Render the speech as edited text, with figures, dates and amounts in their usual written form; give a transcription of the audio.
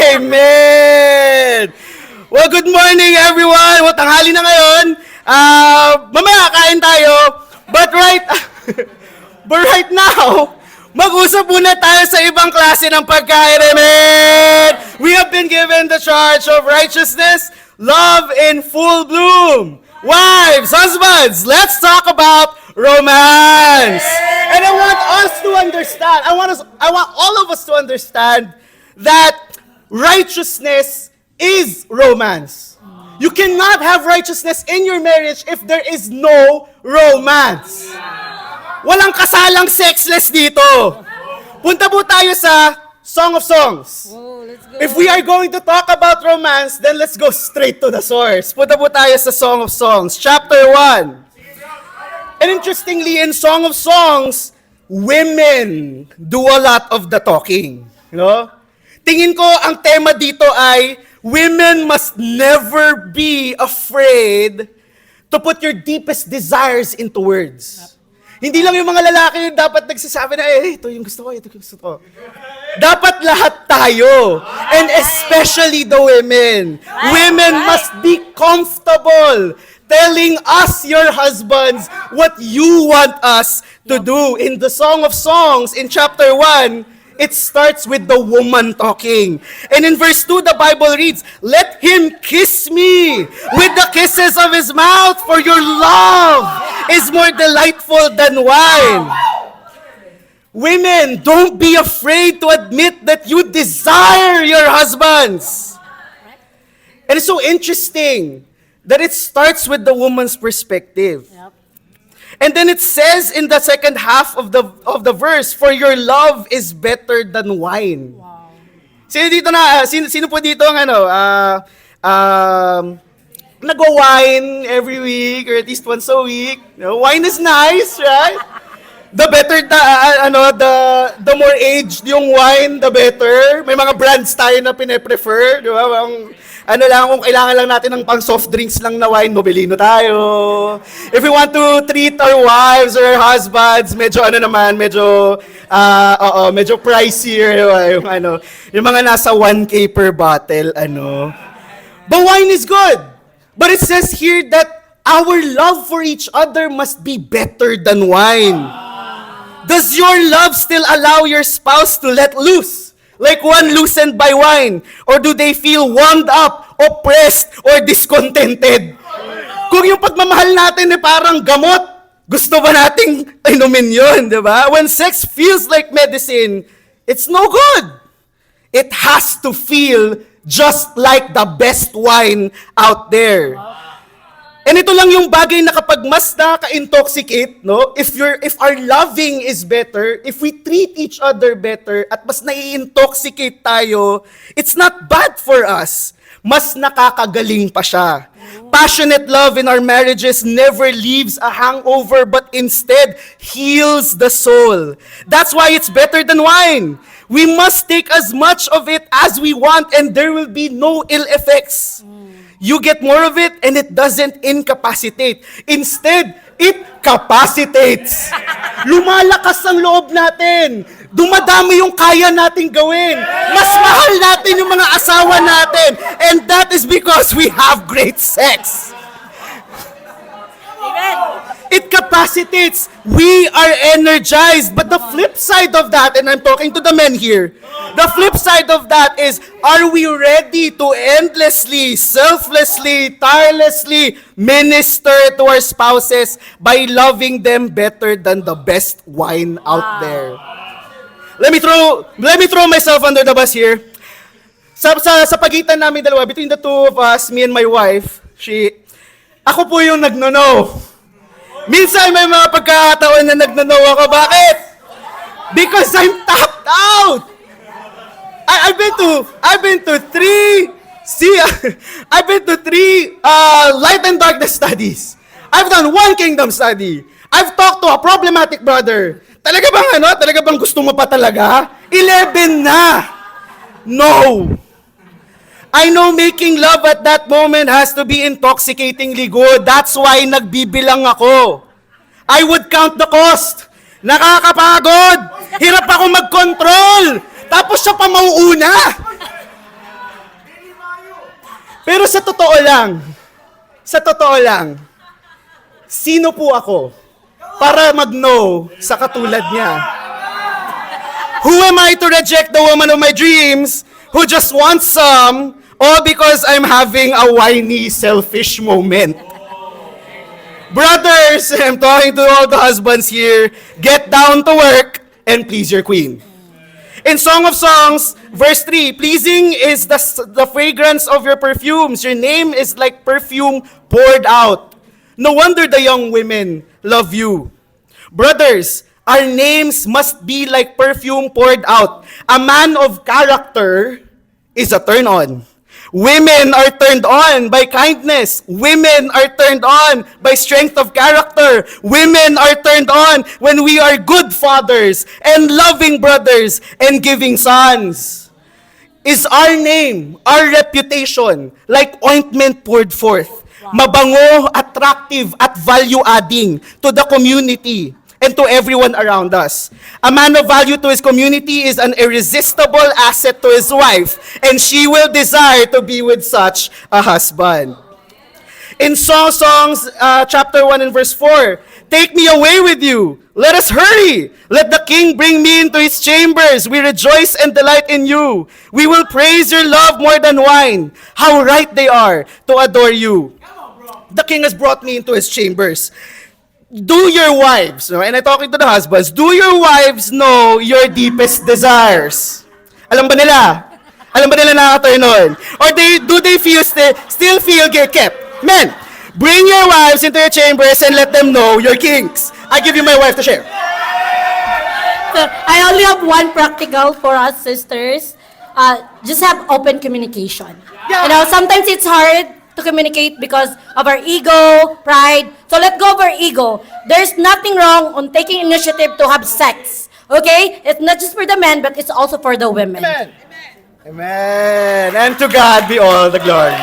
Amen! Well, good morning everyone! Well, tanghali na ngayon. Mamaya kain tayo. But right now, mag-usap muna tayo sa ibang klase ng pagkain. Amen! We have been given the charge of righteousness, love in full bloom. Wives, husbands, let's talk about romance. And I want us to understand, I want all of us to understand that righteousness is romance. You cannot have righteousness in your marriage if there is no romance. Walang kasalang sexless dito. Punta po tayo sa Song of Songs. Oh, let's go. If we are going to talk about romance, then let's go straight to the source. Punta po tayo sa Song of Songs, chapter 1. And interestingly, in Song of Songs, women do a lot of the talking. No? Tingin ko, ang tema dito ay, women must never be afraid to put your deepest desires into words. Hindi lang yung mga lalaki yung dapat nagsasabi na, ito yung gusto ko, ito yung gusto ko. Dapat lahat tayo. And especially the women. Women must be comfortable telling us, your husbands, what you want us to do. In the Song of Songs, in chapter 1, it starts with the woman talking. And in verse 2, the Bible reads, "Let him kiss me with the kisses of his mouth, for your love is more delightful than wine." Women, don't be afraid to admit that you desire your husbands. And it's so interesting that it starts with the woman's perspective. Yep. And then it says in the second half of the verse, "For your love is better than wine." Wow. Sino po dito ang nagwa-wine every week or at least once a week? Wine is nice, right? The better the more aged yung wine, the better. May mga brands tayo na pine-prefer, di ba? Kung kailangan lang natin ng pang soft drinks lang na wine, Nobelino tayo. If we want to treat our wives or our husbands, medyo medyo pricier, yung mga nasa 1K per bottle, But wine is good. But it says here that our love for each other must be better than wine. Does your love still allow your spouse to let loose? Like one loosened by wine? Or do they feel wound up, oppressed, or discontented? Kung yung pagmamahal natin parang gamot, gusto ba nating inumin yun, di ba? When sex feels like medicine, it's no good. It has to feel just like the best wine out there. And ito lang yung bagay na kapag mas nakaka-intoxicate, no? If our loving is better, if we treat each other better, at mas nai-intoxicate tayo, it's not bad for us. Mas nakakagaling pa siya. Passionate love in our marriages never leaves a hangover, but instead heals the soul. That's why it's better than wine. We must take as much of it as we want, and there will be no ill effects. You get more of it and it doesn't incapacitate. Instead, it capacitates. Lumalakas ang loob natin. Dumadami yung kaya nating gawin. Mas mahal natin yung mga asawa natin. And that is because we have great sex. Amen. It capacitates. We are energized. But the flip side of that, and I'm talking to the men here, the flip side of that is, are we ready to endlessly, selflessly, tirelessly minister to our spouses by loving them better than the best wine out there? Let me throw myself under the bus here. Sa pagitan namin dalawa, between the two of us, me and my wife, ako po yung nagno-no. Minsan may mga pagkakataon na nagno-no ako. Bakit? Because I'm tapped out. I've been to three light and darkness studies. I've done one kingdom study. I've talked to a problematic brother. Talaga bang gusto mo pa talaga? 11 na. No. I know making love at that moment has to be intoxicatingly good. That's why nagbibilang ako. I would count the cost. Nakakapagod. Hirap ako mag-control. Tapos siya pa mauuna. sa totoo lang, sino po ako para mag-no sa katulad niya? Who am I to reject the woman of my dreams who just wants some, all because I'm having a whiny, selfish moment? Brothers, I'm talking to all the husbands here, get down to work and please your queen. In Song of Songs, verse 3, pleasing is the fragrance of your perfumes. Your name is like perfume poured out. No wonder the young women love you. Brothers, our names must be like perfume poured out. A man of character is a turn-on. Women are turned on by kindness. Women are turned on by strength of character. Women are turned on when we are good fathers and loving brothers and giving sons. Is our name, our reputation, like ointment poured forth, mabango, attractive, at value-adding to the community and to everyone around us? A man of value to his community is an irresistible asset to his wife, and she will desire to be with such a husband. In Songs, chapter 1 and verse 4, take me away with you. Let us hurry. Let the king bring me into his chambers. We rejoice and delight in you. We will praise your love more than wine. How right they are to adore you. The king has brought me into his chambers. Do your wives, no? And I'm talking to the husbands, do your wives know your deepest desires? Alam ba nila? Alam ba nila nakaka-turn on? Or do they still feel kept? Men, bring your wives into your chambers and let them know your kinks. I give you my wife to share. So, I only have one practical for us sisters. Just have open communication. Yeah. You know, sometimes it's hard to communicate because of our ego, pride. So let go of our ego. There's nothing wrong on taking initiative to have sex. Okay? It's not just for the men, but it's also for the women. Amen. Amen. And to God be all the glory.